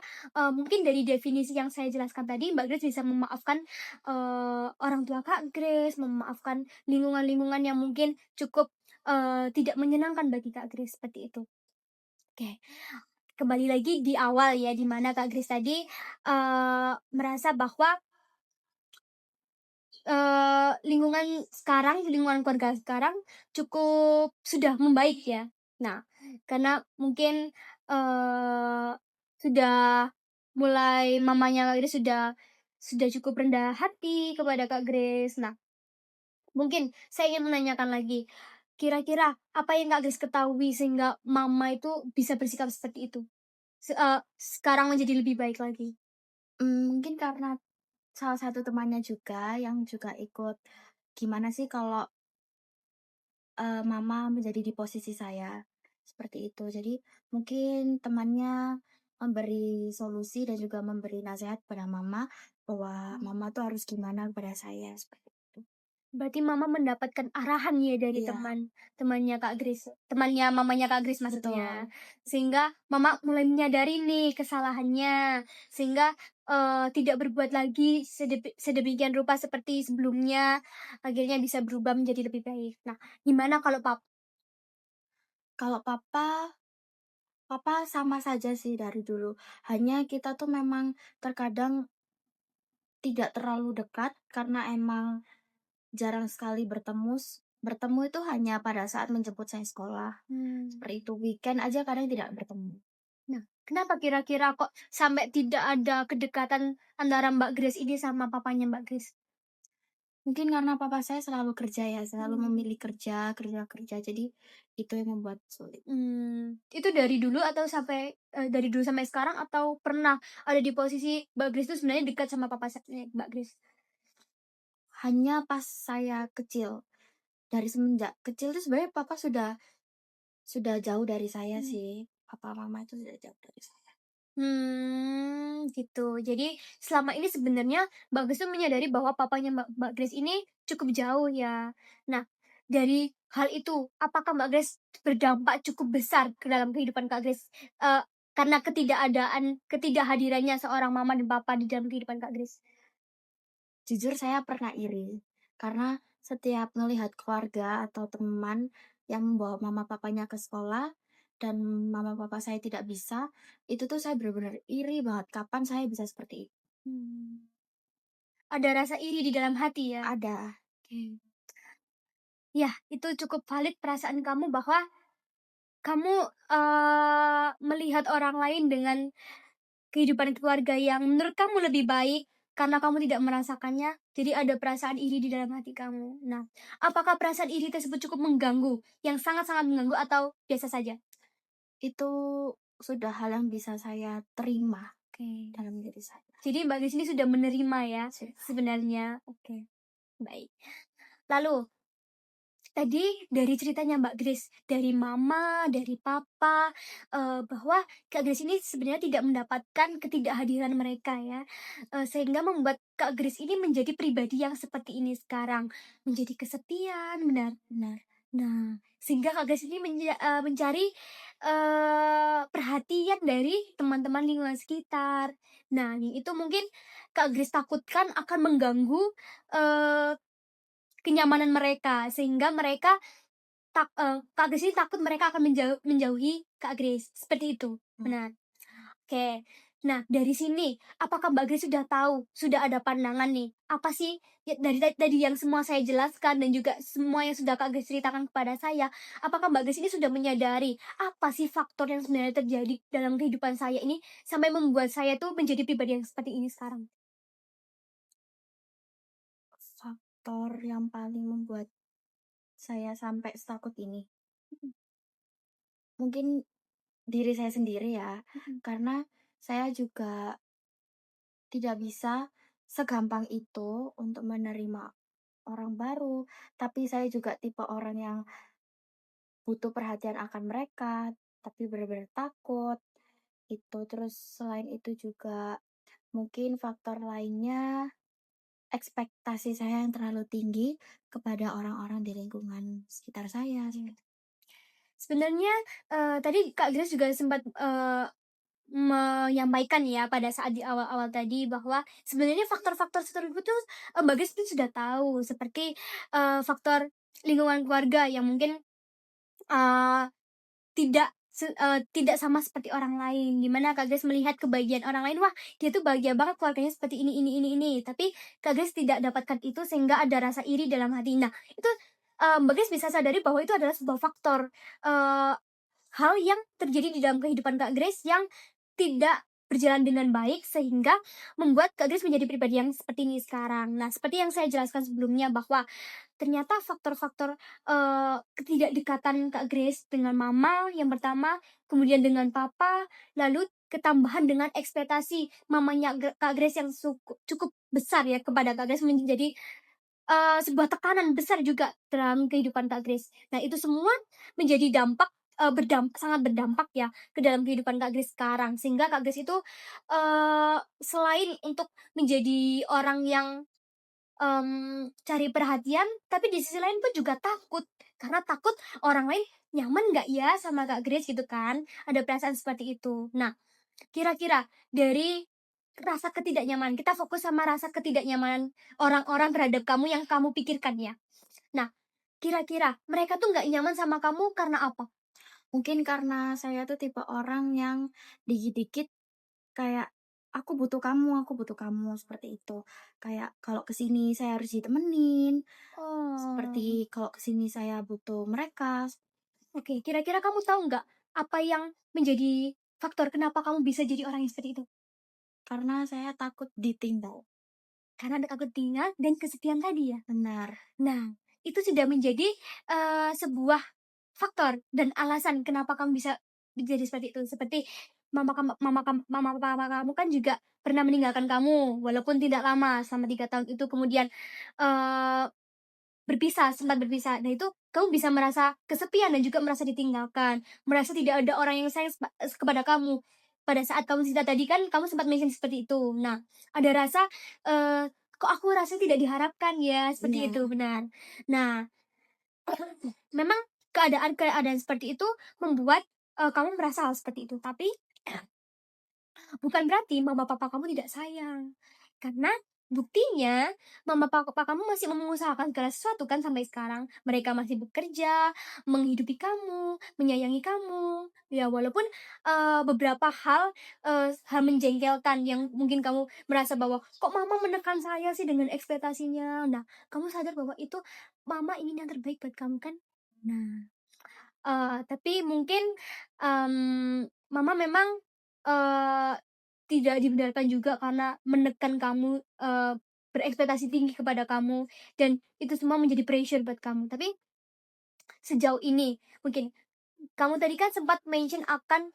mungkin dari definisi yang saya jelaskan tadi, Mbak Grace bisa memaafkan, orang tua Kak Grace, memaafkan lingkungan-lingkungan yang mungkin cukup, tidak menyenangkan bagi Kak Grace, seperti itu. Oke, kembali lagi di awal ya, di mana Kak Grace tadi, merasa bahwa lingkungan keluarga sekarang cukup sudah membaik ya. Nah, karena mungkin, eee, sudah mulai mamanya Kak Grace sudah cukup rendah hati kepada Kak Grace. Nah, mungkin saya ingin menanyakan lagi, kira-kira apa yang Kak Grace ketahui sehingga mama itu bisa bersikap seperti itu? Sekarang menjadi lebih baik lagi? Mungkin karena salah satu temannya juga yang juga ikut, gimana sih kalau, mama menjadi di posisi saya, seperti itu. Jadi mungkin temannya memberi solusi dan juga memberi nasihat pada mama, bahwa mama tuh harus gimana kepada saya, seperti itu. Berarti Mama mendapatkan arahan ya dari Iya, temannya Kak Grace, temannya mamanya Kak Grace maksudnya. betul. Sehingga Mama mulai menyadari nih kesalahannya, sehingga, tidak berbuat lagi sedemikian rupa seperti sebelumnya, akhirnya bisa berubah menjadi lebih baik. Nah, gimana kalau Kalau papa sama saja sih dari dulu, hanya kita tuh memang terkadang tidak terlalu dekat karena emang jarang sekali bertemu itu hanya pada saat menjemput saya sekolah, mmm, seperti itu. Weekend aja kadang tidak bertemu. nah, kenapa kira-kira kok sampai tidak ada kedekatan antara Mbak Grace ini sama papanya Mbak Grace? Mungkin karena papa saya selalu kerja ya, selalu Mmm. memilih kerja kerja kerja, jadi itu yang membuat sulit. Itu dari dulu atau dari dulu sampai sekarang atau pernah ada di posisi Mbak Grace tuh sebenarnya dekat sama Mbak Grace? Hanya pas saya kecil, dari semenjak kecil tuh sebenarnya papa sudah jauh dari saya Mmm. sih, papa mama itu sudah jauh dari saya. Gitu. Jadi selama ini sebenarnya Mbak Grace tuh menyadari bahwa papanya Mbak Grace ini cukup jauh ya. Nah, dari hal itu, apakah Mbak Grace berdampak cukup besar ke dalam kehidupan Kak Grace, karena ketidakhadirannya seorang mama dan papa di dalam kehidupan Kak Grace? Jujur saya pernah iri, karena setiap melihat keluarga atau teman yang membawa mama papanya ke sekolah dan mama papa saya tidak bisa, itu tuh saya benar-benar iri banget, kapan saya bisa seperti itu. Mmm. Ada rasa iri di dalam hati ya? Ada. Oke. Ya, itu cukup valid perasaan kamu bahwa kamu, melihat orang lain dengan kehidupan keluarga yang menurut kamu lebih baik karena kamu tidak merasakannya, jadi ada perasaan iri di dalam hati kamu. Nah, apakah perasaan iri tersebut cukup mengganggu, yang sangat-sangat mengganggu atau biasa saja? Itu sudah hal yang bisa saya terima Oke. dalam diri saya. Jadi Mbak di sini sudah menerima ya, Sudah. sebenarnya? Oke, baik. Lalu tadi dari ceritanya Mbak Grace, dari mama, dari papa, bahwa Kak Grace ini sebenarnya tidak mendapatkan ketidakhadiran mereka ya, sehingga membuat Kak Grace ini menjadi pribadi yang seperti ini sekarang, menjadi kesepian, benar benar. Nah, sehingga Kak Grace ini mencari, perhatian dari teman-teman lingkungan sekitar. Nah, yang itu mungkin Kak Grace takutkan akan mengganggu, eee kenyamanan mereka, sehingga mereka Kak Grace ini takut mereka akan menjauhi Kak Grace, seperti itu, Hmm. benar. Oke. Nah, dari sini, apakah Mbak Grace sudah tahu, sudah ada pandangan nih, apa sih dari tadi yang semua saya jelaskan dan juga semua yang sudah Kak Grace ceritakan kepada saya, apakah Mbak Grace ini sudah menyadari, apa sih faktor yang sebenarnya terjadi dalam kehidupan saya ini, sampai membuat saya tuh menjadi pribadi yang seperti ini sekarang? Faktor yang paling membuat saya sampai setakut ini, Mhm mungkin diri saya sendiri ya, mhm karena saya juga tidak bisa segampang itu untuk menerima orang baru, tapi saya juga tipe orang yang butuh perhatian akan mereka, tapi benar-benar takut, itu. Terus selain itu juga mungkin faktor lainnya, ekspektasi saya yang terlalu tinggi kepada orang-orang di lingkungan sekitar saya, Iya. Sebenarnya, tadi Kak Grace juga sempat, menyampaikan ya pada saat di awal-awal tadi bahwa sebenarnya faktor-faktor tersebut tuh, Mbak Grace tuh sudah tahu seperti, faktor lingkungan keluarga yang mungkin, eee tidak sama seperti orang lain, di mana Kak Grace melihat kebahagiaan orang lain, wah dia tuh bahagia banget keluarganya seperti ini, tapi Kak Grace tidak dapatkan itu sehingga ada rasa iri dalam hati. Nah itu, Mbak Grace bisa sadari bahwa itu adalah sebuah faktor, eee, hal yang terjadi di dalam kehidupan Kak Grace yang tidak berjalan dengan baik sehingga membuat Kak Grace menjadi pribadi yang seperti ini sekarang. Nah seperti yang saya jelaskan sebelumnya bahwa ternyata faktor-faktor, ketidakdekatan Kak Grace dengan mama yang pertama, kemudian dengan papa, lalu ketambahan dengan ekspektasi mamanya Kak Grace yang cukup besar ya kepada Kak Grace menjadi, sebuah tekanan besar juga dalam kehidupan Kak Grace. Nah itu semua menjadi dampak, sangat berdampak ya ke dalam kehidupan Kak Grace sekarang. Sehingga Kak Grace itu, selain untuk menjadi orang yang cari perhatian, tapi di sisi lain pun juga takut, karena takut orang lain nyaman nggak ya sama Kak Grace gitu kan, ada perasaan seperti itu. Nah, kira-kira dari rasa ketidaknyamanan, kita fokus sama rasa ketidaknyamanan orang-orang terhadap kamu yang kamu pikirkan ya. Nah, kira-kira mereka tuh nggak nyaman sama kamu karena apa? Mungkin karena saya tuh tipe orang yang dikit-dikit kayak, aku butuh kamu," seperti itu. Kayak kalau ke sini saya harus ditemenin, seperti Oh, kalau ke sini saya butuh mereka, oke. Kira-kira kamu tahu nggak, apa yang menjadi faktor kenapa kamu bisa jadi orang yang seperti itu? karena saya takut ditinggal. Karena ada takut tinggal dan kesepian tadi ya? Benar, Nah, itu sudah menjadi, sebuah faktor dan alasan kenapa kamu bisa menjadi seperti itu. Seperti mama papa kamu kan juga pernah meninggalkan kamu, walaupun tidak lama, selama 3 tahun itu. Kemudian, eee, sempat berpisah. Nah, itu kamu bisa merasa kesepian dan juga merasa ditinggalkan, merasa tidak ada orang yang sayang kepada kamu. Pada saat kamu cerita tadi kan kamu sempat mention seperti itu. Nah, ada rasa, "Kok aku rasa tidak diharapkan ya?" Seperti iya. itu, benar. Nah, memang keadaan-keadaan seperti itu membuat, kamu merasa hal seperti itu, tapi bukan berarti mama papa kamu tidak sayang. Karena buktinya mama papa kamu masih mengusahakan segala sesuatu kan sampai sekarang. Mereka masih bekerja, menghidupi kamu, menyayangi kamu. Ya walaupun, beberapa hal menjengkelkan yang mungkin kamu merasa bahwa, "Kok mama menekan saya sih dengan ekspektasinya?" Nah, kamu sadar bahwa itu mama ingin yang terbaik buat kamu kan? Nah, tapi mungkin, mama memang, eee, tidak dibenarkan juga karena menekan kamu, berekspektasi tinggi kepada kamu dan itu semua menjadi pressure buat kamu. Tapi sejauh ini mungkin kamu tadi kan sempat mention akan,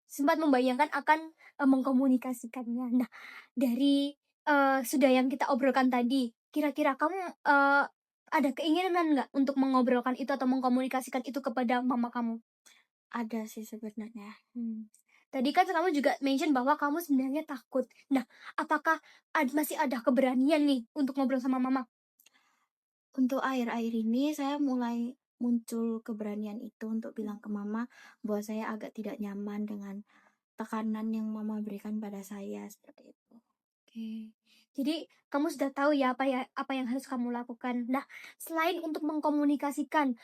sempat membayangkan akan, mengkomunikasikannya. Nah, dari, sudah yang kita obrolkan tadi, kira-kira kamu, ada keinginan nggak untuk mengobrolkan itu atau mengkomunikasikan itu kepada mama kamu? Ada sih sebenarnya. Tadi kan kamu juga mention bahwa kamu sebenarnya takut. Nah, apakah masih ada keberanian nih untuk ngobrol sama mama? Untuk akhir-akhir ini saya mulai muncul keberanian itu untuk bilang ke mama bahwa saya agak tidak nyaman dengan tekanan yang mama berikan pada saya, seperti itu. Oke. Jadi kamu sudah tahu ya apa yang harus kamu lakukan. Nah, selain untuk mengkomunikasikan,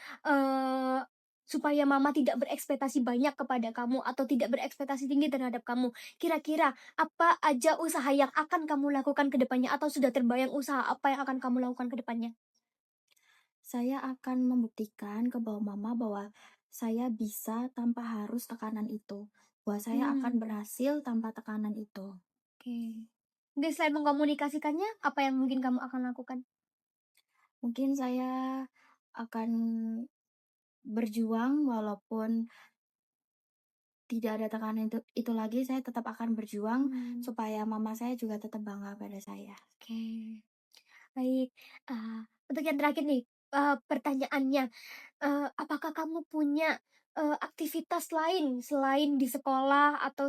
supaya mama tidak berekspektasi banyak kepada kamu atau tidak berekspektasi tinggi terhadap kamu, kira-kira apa aja usaha yang akan kamu lakukan ke depannya atau sudah terbayang usaha apa yang akan kamu lakukan ke depannya? Saya akan membuktikan ke mama bahwa saya bisa tanpa harus tekanan itu, bahwa saya akan Hmm. berhasil tanpa tekanan itu. Oke. Mungkin selain mengkomunikasikannya, apa yang mungkin kamu akan lakukan? Mungkin saya akan berjuang walaupun tidak ada tekanan itu lagi, saya tetap akan berjuang Mmm, supaya mama saya juga tetap bangga pada saya. oke. Baik, untuk yang terakhir nih, pertanyaannya, apakah kamu punya, aktivitas lain selain di sekolah atau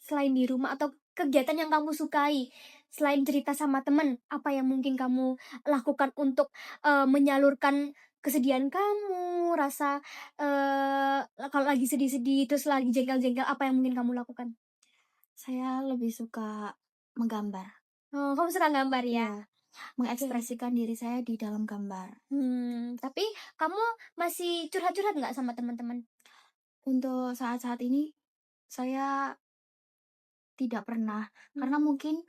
selain di rumah atau kegiatan yang kamu sukai? Selain cerita sama temen, apa yang mungkin kamu lakukan untuk, menyalurkan kesedihan kamu, rasa, kalau lagi sedih-sedih, terus lagi jengkel-jengkel, apa yang mungkin kamu lakukan? Saya lebih suka menggambar, Oh, kamu suka gambar ya? ya, Oke. mengekspresikan diri saya di dalam gambar. Tapi kamu masih curhat-curhat nggak sama teman-teman? Untuk saat-saat ini, saya tidak pernah, karena Mmm, mungkin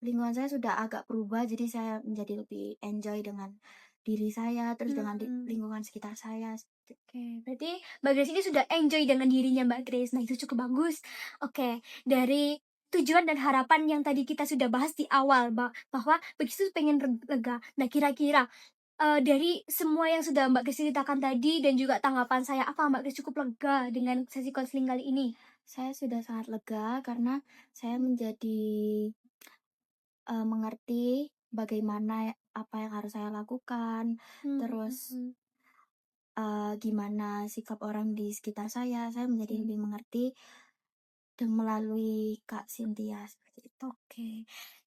lingkungan saya sudah agak berubah, jadi saya menjadi lebih enjoy dengan diri saya, terus dengan mhm, lingkungan sekitar saya. oke. Berarti Mbak Grace ini sudah enjoy dengan dirinya Mbak Grace. Nah, itu cukup bagus. Oke, dari tujuan dan harapan yang tadi kita sudah bahas di awal bahwa Mbak Grace tuh pengen lega. Nah, kira-kira, dari semua yang sudah Mbak Grace ceritakan tadi dan juga tanggapan saya, apa Mbak Grace cukup lega dengan sesi konseling kali ini? Saya sudah sangat lega karena saya menjadi mengerti bagaimana apa yang harus saya lakukan, terus, Mhm, gimana sikap orang di sekitar saya menjadi oke. lebih mengerti melalui Kak Cynthia, seperti itu. Oke.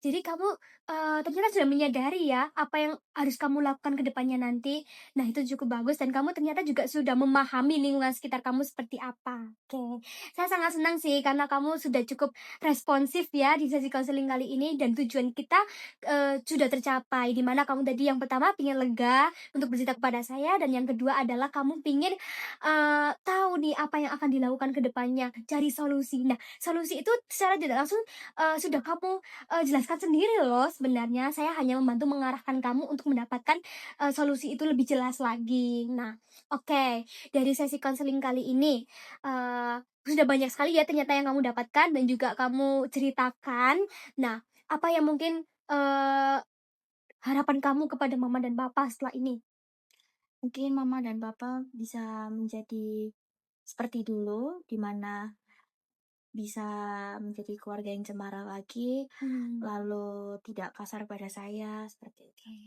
Jadi kamu, ternyata sudah menyadari ya, apa yang harus kamu lakukan ke depannya nanti. Nah, itu cukup bagus dan kamu ternyata juga sudah memahami lingkungan sekitar kamu seperti apa. Oke. Saya sangat senang sih karena kamu sudah cukup responsif ya di sesi konseling kali ini dan tujuan kita, sudah tercapai. Di mana kamu tadi yang pertama pengen lega untuk bercerita kepada saya dan yang kedua adalah kamu pengen, tahu nih apa yang akan dilakukan ke depannya, cari solusi. Nah, solusi itu secara tidak langsung sudah kamu, jelaskan sendiri loh sebenarnya, saya hanya membantu mengarahkan kamu untuk mendapatkan, solusi itu lebih jelas lagi. Nah, oke, dari sesi konseling kali ini, sudah banyak sekali ya ternyata yang kamu dapatkan dan juga kamu ceritakan. Nah, apa yang mungkin, harapan kamu kepada mama dan papa setelah ini? Mungkin mama dan papa bisa menjadi seperti dulu, di mana bisa menjadi keluarga yang cemara lagi, Mmm, lalu tidak kasar pada saya, seperti itu. oke.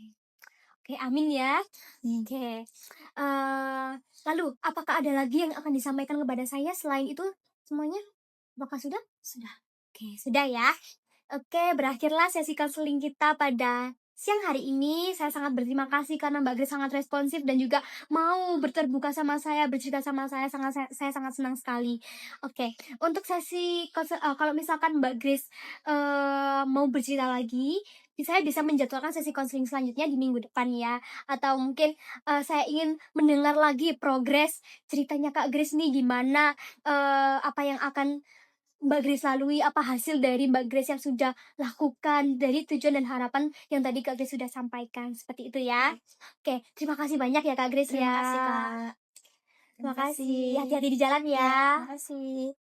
Oke, amin ya. Hmm. Oke, lalu apakah ada lagi yang akan disampaikan kepada saya selain itu semuanya? Apakah sudah? Sudah. Oke, sudah ya. Oke, berakhirlah sesi konseling kita pada siang hari ini. Saya sangat berterima kasih karena Mbak Grace sangat responsif dan juga mau berterbuka sama saya, bercerita sama saya sangat senang sekali. Oke, untuk kalau misalkan Mbak Grace, mau bercerita lagi, saya bisa menjadwalkan sesi konseling selanjutnya di minggu depan ya. Atau mungkin, saya ingin mendengar lagi progres ceritanya Kak Grace nih gimana, apa yang akan Mbak Grace lalui, apa hasil dari Mbak Grace yang sudah lakukan, dari tujuan dan harapan yang tadi Kak Grace sudah sampaikan, seperti itu ya. Oke, terima kasih banyak ya Kak Grace Terima ya. kasih, Kak. Terima Terima kasih. kasih, hati-hati di jalan Ya, ya. terima kasih.